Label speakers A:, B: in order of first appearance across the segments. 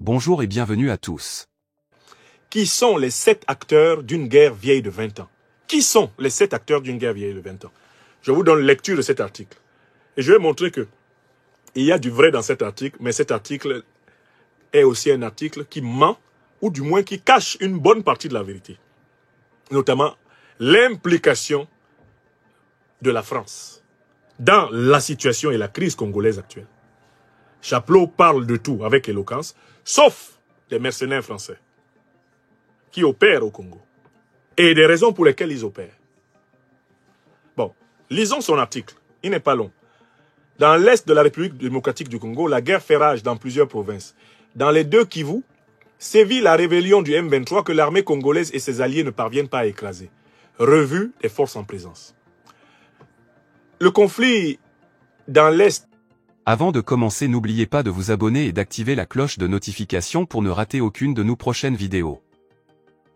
A: Bonjour et bienvenue à tous.
B: Qui sont les 7 acteurs d'une guerre vieille de 20 ans? Qui sont les 7 acteurs d'une guerre vieille de 20 ans? Je vous donne lecture de cet article. Et je vais montrer que il y a du vrai dans cet article, mais cet article est aussi un article qui ment, ou du moins qui cache une bonne partie de la vérité. Notamment l'implication de la France dans la situation et la crise congolaise actuelle. Chapelot parle de tout avec éloquence, sauf des mercenaires français qui opèrent au Congo et des raisons pour lesquelles ils opèrent. Bon, lisons son article, il n'est pas long. Dans l'est de la République démocratique du Congo, la guerre fait rage dans plusieurs provinces. Dans les deux Kivu, sévit la rébellion du M23 que l'armée congolaise et ses alliés ne parviennent pas à écraser. Revue des forces en présence. Le conflit dans l'est.
A: Avant de commencer, n'oubliez pas de vous abonner et d'activer la cloche de notification pour ne rater aucune de nos prochaines vidéos.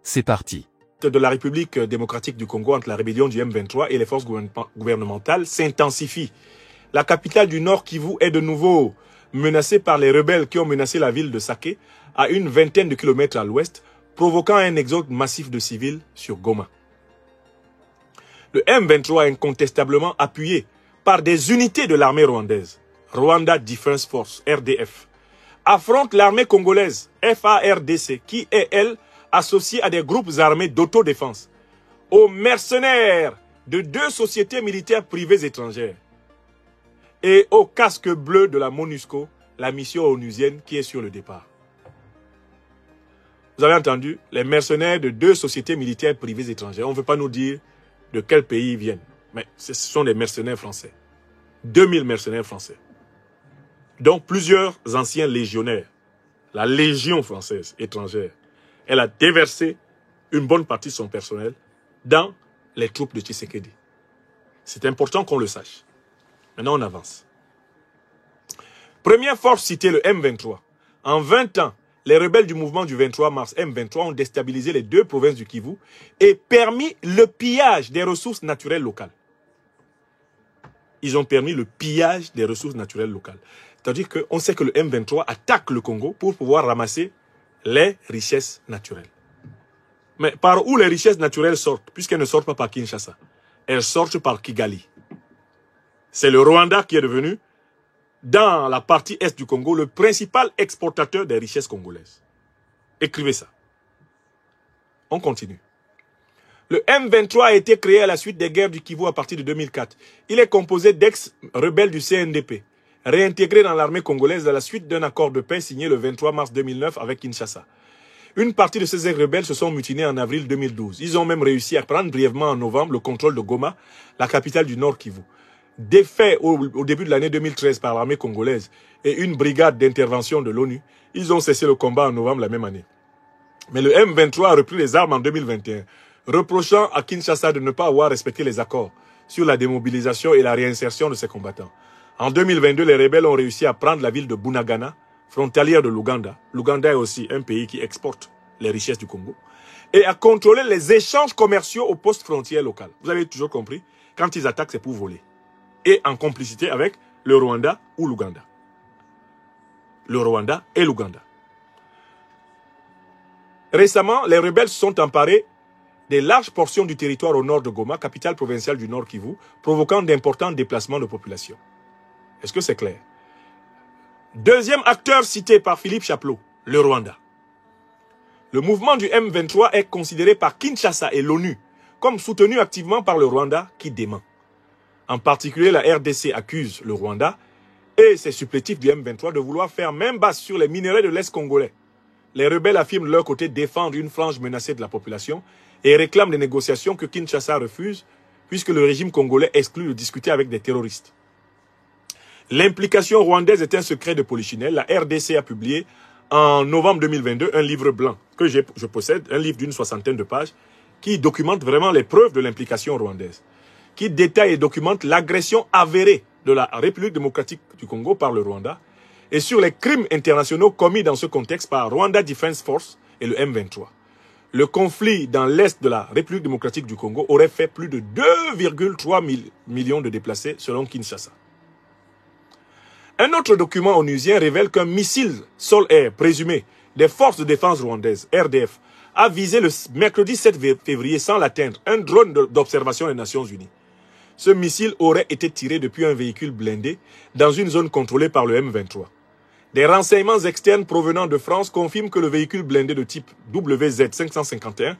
A: C'est parti.
B: De la République démocratique du Congo entre la rébellion du M23 et les forces gouvernementales s'intensifie. La capitale du Nord Kivu est de nouveau menacée par les rebelles qui ont menacé la ville de Sake à une vingtaine de kilomètres à l'ouest, provoquant un exode massif de civils sur Goma. Le M23 est incontestablement appuyé par des unités de l'armée rwandaise, Rwanda Defense Force, RDF, affronte l'armée congolaise, FARDC, qui est, elle, associée à des groupes armés d'autodéfense, aux mercenaires de 2 sociétés militaires privées étrangères et au casque bleu de la MONUSCO, la mission onusienne qui est sur le départ. Vous avez entendu, les mercenaires de 2 sociétés militaires privées étrangères. On ne veut pas nous dire de quel pays ils viennent, mais ce sont des mercenaires français. 2000 mercenaires français. Donc plusieurs anciens légionnaires. La Légion française étrangère, elle a déversé une bonne partie de son personnel dans les troupes de Tshisekedi. C'est important qu'on le sache. Maintenant, on avance. Première force citée, le M23. En 20 ans, les rebelles du mouvement du 23 mars M23 ont déstabilisé les 2 provinces du Kivu et permis le pillage des ressources naturelles locales. Ils ont permis le pillage des ressources naturelles locales. C'est-à-dire qu'on sait que le M23 attaque le Congo pour pouvoir ramasser les richesses naturelles. Mais par où les richesses naturelles sortent? Puisqu'elles ne sortent pas par Kinshasa. Elles sortent par Kigali. C'est le Rwanda qui est devenu, dans la partie est du Congo, le principal exportateur des richesses congolaises. Écrivez ça. On continue. Le M23 a été créé à la suite des guerres du Kivu à partir de 2004. Il est composé d'ex-rebelles du CNDP, réintégrés dans l'armée congolaise à la suite d'un accord de paix signé le 23 mars 2009 avec Kinshasa. Une partie de ces rebelles se sont mutinés en avril 2012. Ils ont même réussi à prendre brièvement en novembre le contrôle de Goma, la capitale du Nord Kivu. Défaits au début de l'année 2013 par l'armée congolaise et une brigade d'intervention de l'ONU, ils ont cessé le combat en novembre la même année. Mais le M23 a repris les armes en 2021, reprochant à Kinshasa de ne pas avoir respecté les accords sur la démobilisation et la réinsertion de ses combattants. En 2022, les rebelles ont réussi à prendre la ville de Bunagana, frontalière de l'Ouganda. L'Ouganda est aussi un pays qui exporte les richesses du Congo. Et à contrôler les échanges commerciaux aux postes frontières locales. Vous avez toujours compris, quand ils attaquent, c'est pour voler. Et en complicité avec le Rwanda ou l'Ouganda. Le Rwanda et l'Ouganda. Récemment, les rebelles se sont emparés des larges portions du territoire au nord de Goma, capitale provinciale du Nord Kivu, provoquant d'importants déplacements de population. Est-ce que c'est clair? Deuxième acteur cité par Philippe Chapelot, le Rwanda. Le mouvement du M23 est considéré par Kinshasa et l'ONU comme soutenu activement par le Rwanda qui dément. En particulier, la RDC accuse le Rwanda et ses supplétifs du M23 de vouloir faire main basse sur les minerais de l'Est congolais. Les rebelles affirment de leur côté défendre une frange menacée de la population et réclament des négociations que Kinshasa refuse puisque le régime congolais exclut de discuter avec des terroristes. L'implication rwandaise est un secret de polichinelle. La RDC a publié en novembre 2022 un livre blanc que je possède, un livre d'une 60aine de pages qui documente vraiment les preuves de l'implication rwandaise, qui détaille et documente l'agression avérée de la République démocratique du Congo par le Rwanda et sur les crimes internationaux commis dans ce contexte par Rwanda Defense Force et le M23. Le conflit dans l'est de la République démocratique du Congo aurait fait plus de 2,3 millions de déplacés selon Kinshasa. Un autre document onusien révèle qu'un missile sol-air présumé des forces de défense rwandaises, RDF, a visé le mercredi 7 février sans l'atteindre un drone d'observation des Nations Unies. Ce missile aurait été tiré depuis un véhicule blindé dans une zone contrôlée par le M23. Des renseignements externes provenant de France confirment que le véhicule blindé de type WZ-551,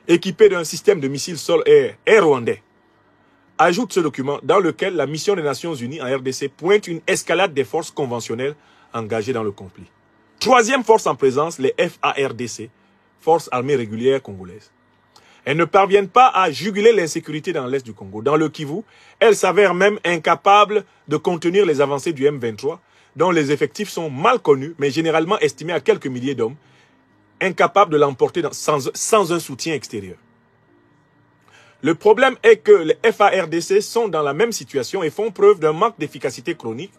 B: équipé d'un système de missiles sol-air, est rwandais. Ajoute ce document dans lequel la mission des Nations Unies en RDC pointe une escalade des forces conventionnelles engagées dans le conflit. Troisième force en présence, les FARDC, Forces armées régulières congolaises. Elles ne parviennent pas à juguler l'insécurité dans l'est du Congo. Dans le Kivu, elles s'avèrent même incapables de contenir les avancées du M23, dont les effectifs sont mal connus, mais généralement estimés à quelques milliers d'hommes, incapables de l'emporter sans un soutien extérieur. Le problème est que les FARDC sont dans la même situation et font preuve d'un manque d'efficacité chronique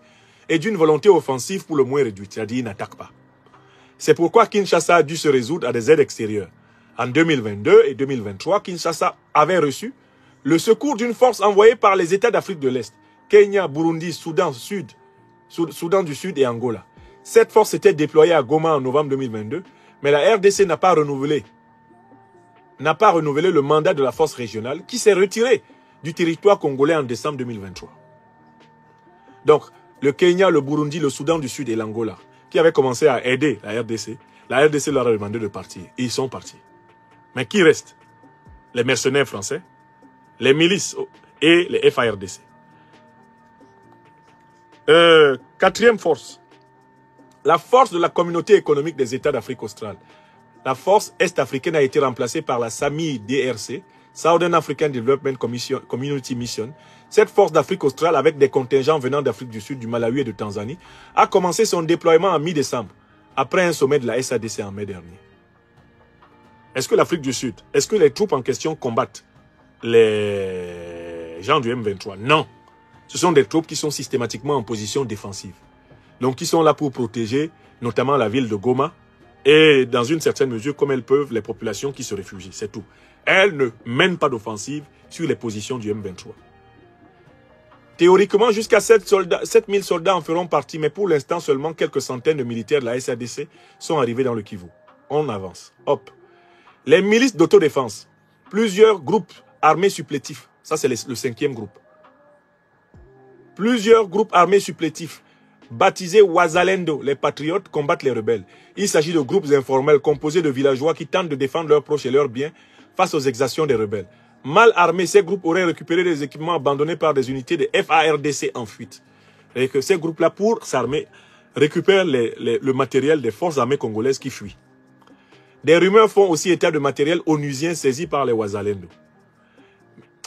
B: et d'une volonté offensive pour le moins réduite, c'est-à-dire ils n'attaquent pas. C'est pourquoi Kinshasa a dû se résoudre à des aides extérieures. En 2022 et 2023, Kinshasa avait reçu le secours d'une force envoyée par les États d'Afrique de l'Est, Kenya, Burundi, Soudan du Sud et Angola. Cette force était déployée à Goma en novembre 2022, mais la RDC n'a pas renouvelé le mandat de la force régionale qui s'est retirée du territoire congolais en décembre 2023. Donc, le Kenya, le Burundi, le Soudan du Sud et l'Angola, qui avaient commencé à aider la RDC leur a demandé de partir. Et ils sont partis. Mais qui reste? Les mercenaires français, les milices et les FARDC. Quatrième force. La force de la communauté économique des États d'Afrique australe. La force est-africaine a été remplacée par la SAMI-DRC, Southern African Development Community Mission. Cette force d'Afrique australe, avec des contingents venant d'Afrique du Sud, du Malawi et de Tanzanie, a commencé son déploiement en mi-décembre, après un sommet de la SADC en mai dernier. Est-ce que l'Afrique du Sud, est-ce que les troupes en question combattent les gens du M23? Non. Ce sont des troupes qui sont systématiquement en position défensive. Donc, qui sont là pour protéger notamment la ville de Goma et, dans une certaine mesure, comme elles peuvent, les populations qui se réfugient. C'est tout. Elles ne mènent pas d'offensive sur les positions du M23. Théoriquement, jusqu'à 7000 soldats en feront partie, mais pour l'instant, seulement quelques centaines de militaires de la SADC sont arrivés dans le Kivu. On avance. Hop. Les milices d'autodéfense. Plusieurs groupes armés supplétifs. Ça, c'est le 5e groupe. Plusieurs groupes armés supplétifs, baptisés Wazalendo, les patriotes, combattent les rebelles. Il s'agit de groupes informels composés de villageois qui tentent de défendre leurs proches et leurs biens face aux exactions des rebelles. Mal armés, ces groupes auraient récupéré des équipements abandonnés par des unités de FARDC en fuite. Et que ces groupes-là, pour s'armer, récupèrent le matériel des forces armées congolaises qui fuient. Des rumeurs font aussi état de matériel onusien saisi par les Wazalendo.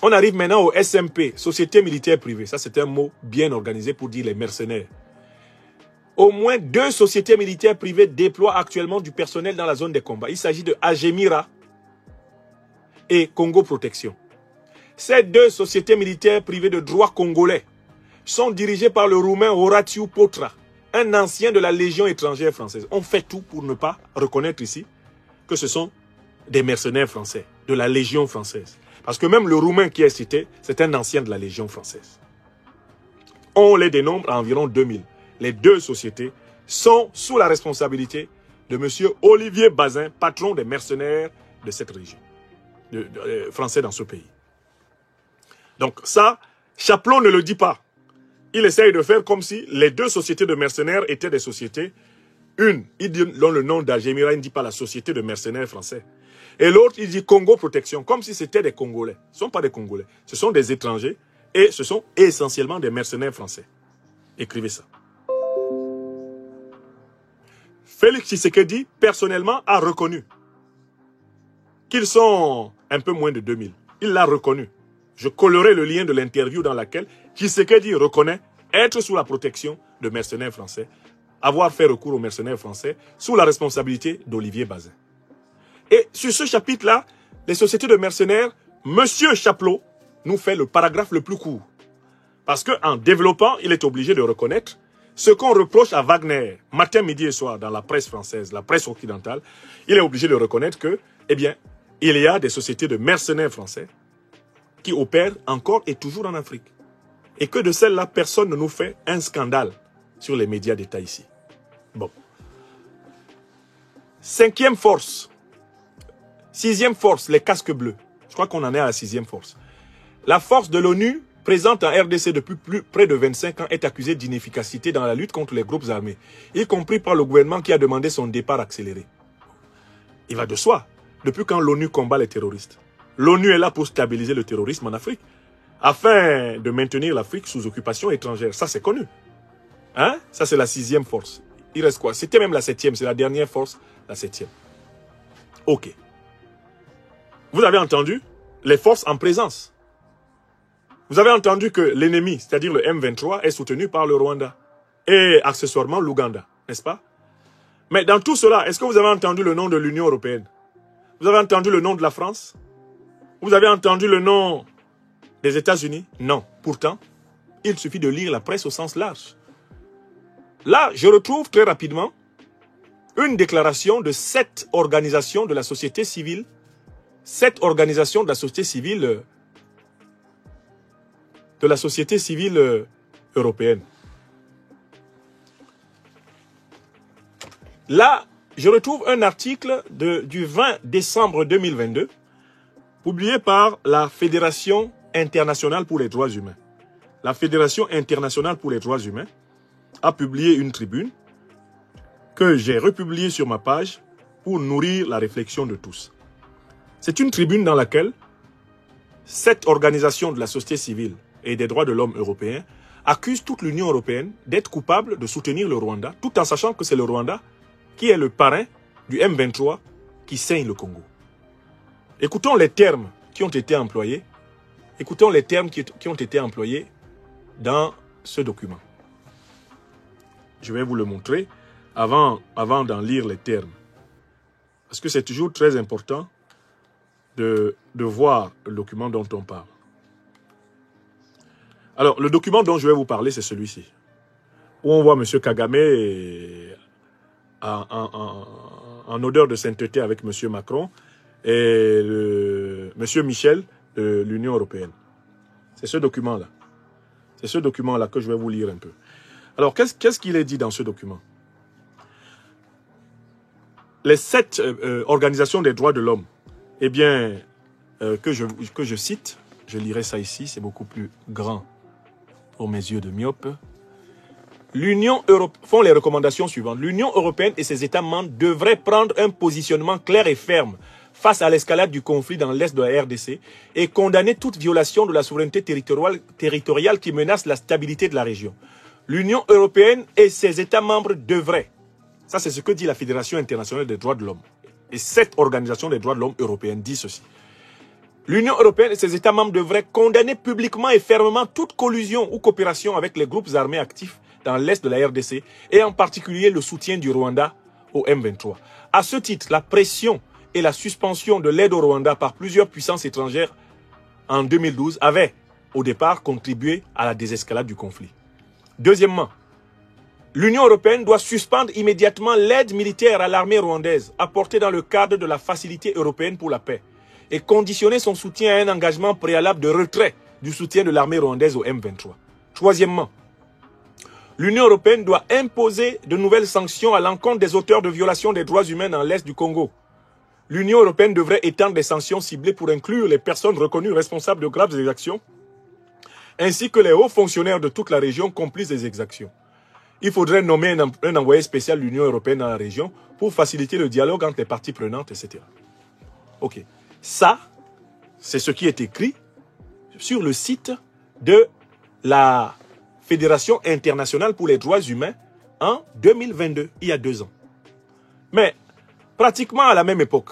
B: On arrive maintenant au SMP, Société militaire privée. Ça, c'est un mot bien organisé pour dire les mercenaires. Au moins 2 sociétés militaires privées déploient actuellement du personnel dans la zone des combats. Il s'agit de Agemira et Congo Protection. Ces 2 sociétés militaires privées de droit congolais sont dirigées par le Roumain Horatiu Potra, un ancien de la Légion étrangère française. On fait tout pour ne pas reconnaître ici que ce sont des mercenaires français, de la Légion française. Parce que même le Roumain qui est cité, c'est un ancien de la Légion française. On les dénombre à environ 2000. Les 2 sociétés sont sous la responsabilité de M. Olivier Bazin, patron des mercenaires de cette région, français dans ce pays. Donc ça, Chaplot ne le dit pas. Il essaye de faire comme si les 2 sociétés de mercenaires étaient des sociétés. Une, il donne le nom d'Agemira, il ne dit pas la société de mercenaires français. Et l'autre, il dit Congo Protection, comme si c'était des Congolais. Ce ne sont pas des Congolais, ce sont des étrangers et ce sont essentiellement des mercenaires français. Écrivez ça. Félix Tshisekedi, personnellement, a reconnu qu'ils sont un peu moins de 2000. Il l'a reconnu. Je collerai le lien de l'interview dans laquelle Tshisekedi reconnaît être sous la protection de mercenaires français, avoir fait recours aux mercenaires français sous la responsabilité d'Olivier Bazin. Et sur ce chapitre-là, les sociétés de mercenaires, M. Chaplot nous fait le paragraphe le plus court. Parce qu'en développant, il est obligé de reconnaître ce qu'on reproche à Wagner, matin, midi et soir, dans la presse française, la presse occidentale. Il est obligé de reconnaître que, eh bien, il y a des sociétés de mercenaires français qui opèrent encore et toujours en Afrique. Et que de celles-là, personne ne nous fait un scandale sur les médias d'État ici. Bon. 5e force. 6e force, les casques bleus. Je crois qu'on en est à la 6e force. La force de l'ONU, présente en RDC depuis près de 25 ans, est accusée d'inefficacité dans la lutte contre les groupes armés, y compris par le gouvernement qui a demandé son départ accéléré. Il va de soi. Depuis quand l'ONU combat les terroristes? L'ONU est là pour stabiliser le terrorisme en Afrique, afin de maintenir l'Afrique sous occupation étrangère. Ça, c'est connu. Hein? Ça, c'est la 6e force. Il reste quoi? C'était même la 7e, c'est la dernière force, la 7e. Ok. Vous avez entendu les forces en présence. Vous avez entendu que l'ennemi, c'est-à-dire le M23, est soutenu par le Rwanda et accessoirement l'Ouganda, n'est-ce pas? Mais dans tout cela, est-ce que vous avez entendu le nom de l'Union européenne? Vous avez entendu le nom de la France? Vous avez entendu le nom des États-Unis? Non. Pourtant, il suffit de lire la presse au sens large. Là, je retrouve très rapidement une déclaration de 7 organisations de la société civile, 7 organisations de la société civile européenne. Là, je retrouve un article du 20 décembre 2022, publié par la Fédération internationale pour les droits humains. La Fédération internationale pour les droits humains a publié une tribune que j'ai republiée sur ma page pour nourrir la réflexion de tous. C'est une tribune dans laquelle 7 organisations de la société civile et des droits de l'homme européens accusent toute l'Union européenne d'être coupable de soutenir le Rwanda, tout en sachant que c'est le Rwanda qui est le parrain du M23 qui saigne le Congo. Écoutons les termes qui ont été employés. Écoutons les termes qui ont été employés dans ce document. Je vais vous le montrer avant d'en lire les termes. Parce que c'est toujours très important de voir le document dont on parle. Alors, le document dont je vais vous parler, c'est celui-ci. Où on voit M. Kagame en odeur de sainteté avec M. Macron et M. Michel de l'Union européenne. C'est ce document-là. C'est ce document-là que je vais vous lire un peu. Alors, qu'est-ce qu'il est dit dans ce document? Les 7 organisations des droits de l'homme, eh bien, que je cite, je lirai ça ici, c'est beaucoup plus grand pour mes yeux de myope. L'Union européenne font les recommandations suivantes. L'Union européenne et ses États membres devraient prendre un positionnement clair et ferme face à l'escalade du conflit dans l'Est de la RDC et condamner toute violation de la souveraineté territoriale qui menace la stabilité de la région. L'Union européenne et ses États membres devraient, ça c'est ce que dit la Fédération internationale des droits de l'homme, et cette organisation des droits de l'homme européenne dit ceci. L'Union européenne et ses États membres devraient condamner publiquement et fermement toute collusion ou coopération avec les groupes armés actifs dans l'Est de la RDC et en particulier le soutien du Rwanda au M23. À ce titre, la pression et la suspension de l'aide au Rwanda par plusieurs puissances étrangères en 2012 avaient, au départ, contribué à la désescalade du conflit. Deuxièmement, l'Union européenne doit suspendre immédiatement l'aide militaire à l'armée rwandaise apportée dans le cadre de la Facilité européenne pour la paix et conditionner son soutien à un engagement préalable de retrait du soutien de l'armée rwandaise au M23. Troisièmement, l'Union européenne doit imposer de nouvelles sanctions à l'encontre des auteurs de violations des droits humains dans l'Est du Congo. L'Union européenne devrait étendre des sanctions ciblées pour inclure les personnes reconnues responsables de graves exactions, ainsi que les hauts fonctionnaires de toute la région complices des exactions. Il faudrait nommer un envoyé spécial de l'Union européenne dans la région pour faciliter le dialogue entre les parties prenantes, etc. Ok. Ça, c'est ce qui est écrit sur le site de la Fédération internationale pour les droits humains en 2022, il y a 2 ans. Mais pratiquement à la même époque,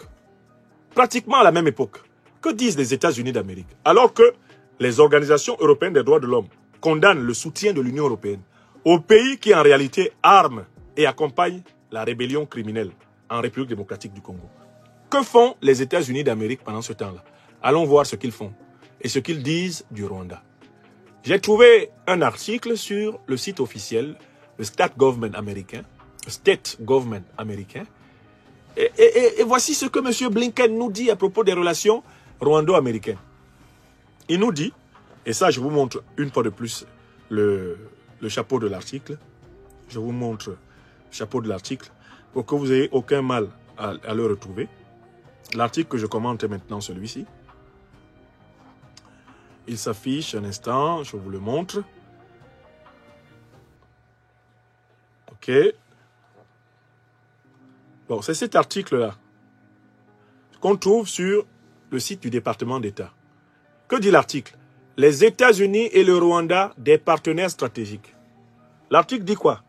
B: que disent les États-Unis d'Amérique? Alors que les organisations européennes des droits de l'homme condamnent le soutien de l'Union européenne au pays qui en réalité arme et accompagne la rébellion criminelle en République démocratique du Congo. Que font les États-Unis d'Amérique pendant ce temps-là? Allons voir ce qu'ils font et ce qu'ils disent du Rwanda. J'ai trouvé un article sur le site officiel, le State Government américain, et voici ce que M. Blinken nous dit à propos des relations rwando-américaines. Il nous dit, et ça je vous montre une fois de plus le chapeau de l'article, Je vous montre le chapeau de l'article pour que vous n'ayez aucun mal à le retrouver. L'article que je commente est maintenant celui-ci. Il s'affiche un instant, je vous le montre. Ok. Bon, c'est cet article-là qu'on trouve sur le site du département d'État. Que dit l'article? Les États-Unis et le Rwanda, des partenaires stratégiques. L'article dit quoi?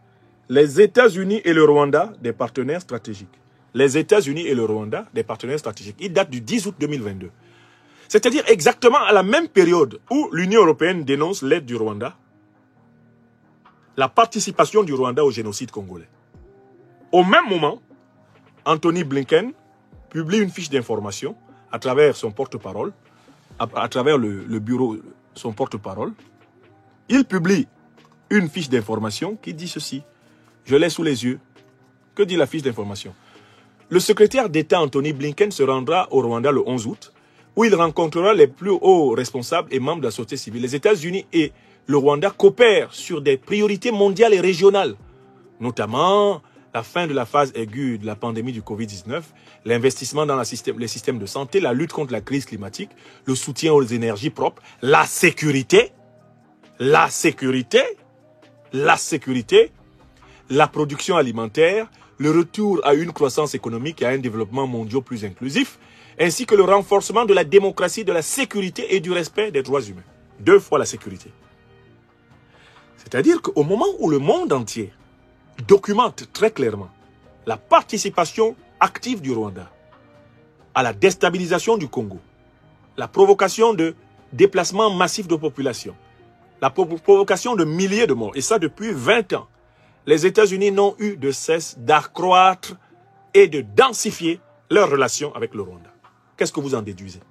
B: Les États-Unis et le Rwanda, des partenaires stratégiques. Les États-Unis et le Rwanda, des partenaires stratégiques. Il date du 10 août 2022. C'est-à-dire exactement à la même période où l'Union européenne dénonce l'aide du Rwanda, la participation du Rwanda au génocide congolais. Au même moment, Anthony Blinken publie une fiche d'information à travers son porte-parole, à travers le bureau, son porte-parole. Il publie une fiche d'information qui dit ceci. Je l'ai sous les yeux. Que dit la fiche d'information? Le secrétaire d'État Anthony Blinken se rendra au Rwanda le 11 août, où il rencontrera les plus hauts responsables et membres de la société civile. Les États-Unis et le Rwanda coopèrent sur des priorités mondiales et régionales, notamment la fin de la phase aiguë de la pandémie du Covid-19, l'investissement dans les systèmes de santé, la lutte contre la crise climatique, le soutien aux énergies propres, la sécurité, la production alimentaire, le retour à une croissance économique et à un développement mondial plus inclusif, ainsi que le renforcement de la démocratie, de la sécurité et du respect des droits humains. 2 fois la sécurité. C'est-à-dire qu'au moment où le monde entier documente très clairement la participation active du Rwanda à la déstabilisation du Congo, la provocation de déplacements massifs de population, la provocation de milliers de morts, et ça depuis 20 ans, les États-Unis n'ont eu de cesse d'accroître et de densifier leurs relations avec le Rwanda. Qu'est-ce que vous en déduisez?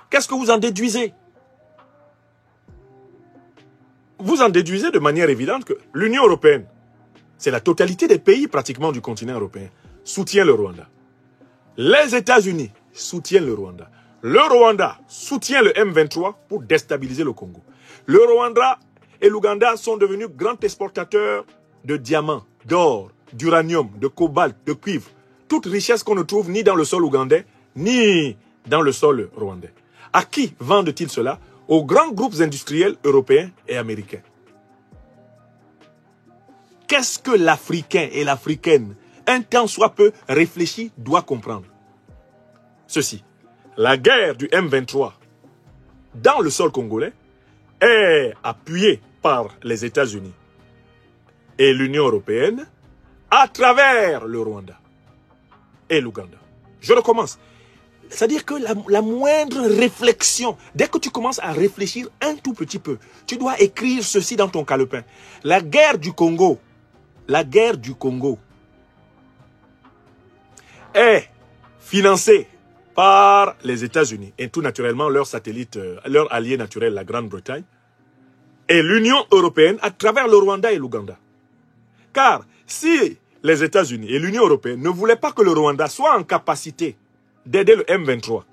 B: Qu'est-ce que vous en déduisez? Vous en déduisez de manière évidente que l'Union européenne, c'est la totalité des pays pratiquement du continent européen, soutient le Rwanda. Les États-Unis soutiennent le Rwanda. Le Rwanda soutient le M23 pour déstabiliser le Congo. Le Rwanda et l'Ouganda sont devenus grands exportateurs de diamants, d'or, d'uranium, de cobalt, de cuivre. Toute richesse qu'on ne trouve ni dans le sol ougandais, ni dans le sol rwandais. À qui vendent-ils cela? Aux grands groupes industriels européens et américains. Qu'est-ce que l'Africain et l'Africaine, un temps soit peu réfléchi, doit comprendre? Ceci, la guerre du M23 dans le sol congolais est appuyée par les États-Unis et l'Union européenne à travers le Rwanda et l'Ouganda. Je recommence. C'est-à-dire que la moindre réflexion, dès que tu commences à réfléchir un tout petit peu, tu dois écrire ceci dans ton calepin. La guerre du Congo est financée par les États-Unis et tout naturellement leur satellite, leur allié naturel, la Grande-Bretagne, et l'Union européenne à travers le Rwanda et l'Ouganda. Car si les États-Unis et l'Union européenne ne voulaient pas que le Rwanda soit en capacité d'aider le M23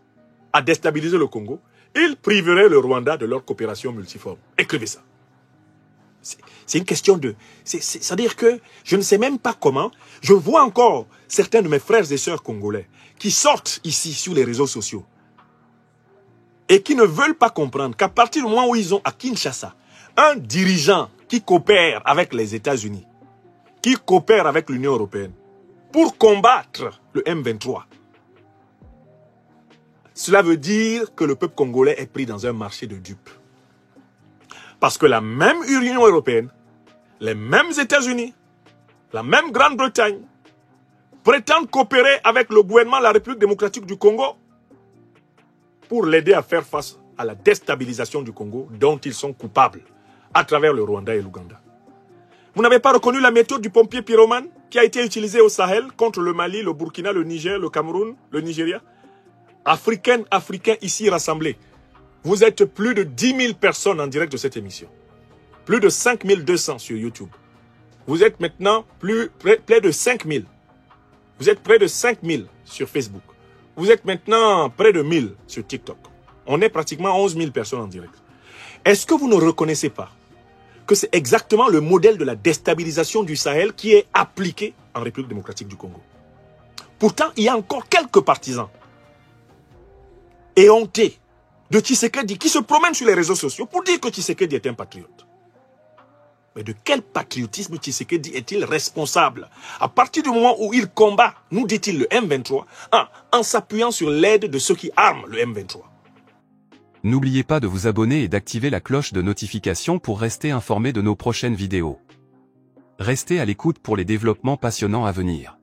B: à déstabiliser le Congo, ils priveraient le Rwanda de leur coopération multiforme. Écrivez ça. C'est une question de... C'est-à-dire que je ne sais même pas comment. Je vois encore certains de mes frères et sœurs congolais qui sortent ici sur les réseaux sociaux et qui ne veulent pas comprendre qu'à partir du moment où ils ont à Kinshasa un dirigeant qui coopère avec les États-Unis, qui coopère avec l'Union européenne pour combattre le M23, cela veut dire que le peuple congolais est pris dans un marché de dupes. Parce que la même Union européenne, les mêmes États-Unis, la même Grande-Bretagne prétendent coopérer avec le gouvernement de la République démocratique du Congo pour l'aider à faire face à la déstabilisation du Congo dont ils sont coupables à travers le Rwanda et l'Ouganda. Vous n'avez pas reconnu la méthode du pompier pyromane qui a été utilisée au Sahel contre le Mali, le Burkina, le Niger, le Cameroun, le Nigeria? Africains ici rassemblés. Vous êtes plus de 10 000 personnes en direct de cette émission. Plus de 5 200 sur YouTube. Vous êtes maintenant près de 5 000. Vous êtes près de 5 000 sur Facebook. Vous êtes maintenant près de 1 000 sur TikTok. On est pratiquement 11 000 personnes en direct. Est-ce que vous ne reconnaissez pas que c'est exactement le modèle de la déstabilisation du Sahel qui est appliqué en République démocratique du Congo. Pourtant, il y a encore quelques partisans éhontés de Tshisekedi qui se promènent sur les réseaux sociaux pour dire que Tshisekedi est un patriote. Mais de quel patriotisme Tshisekedi est-il responsable? À partir du moment où il combat, nous dit-il, le M23, en s'appuyant sur l'aide de ceux qui arment le M23.
A: N'oubliez pas de vous abonner et d'activer la cloche de notification pour rester informé de nos prochaines vidéos. Restez à l'écoute pour les développements passionnants à venir.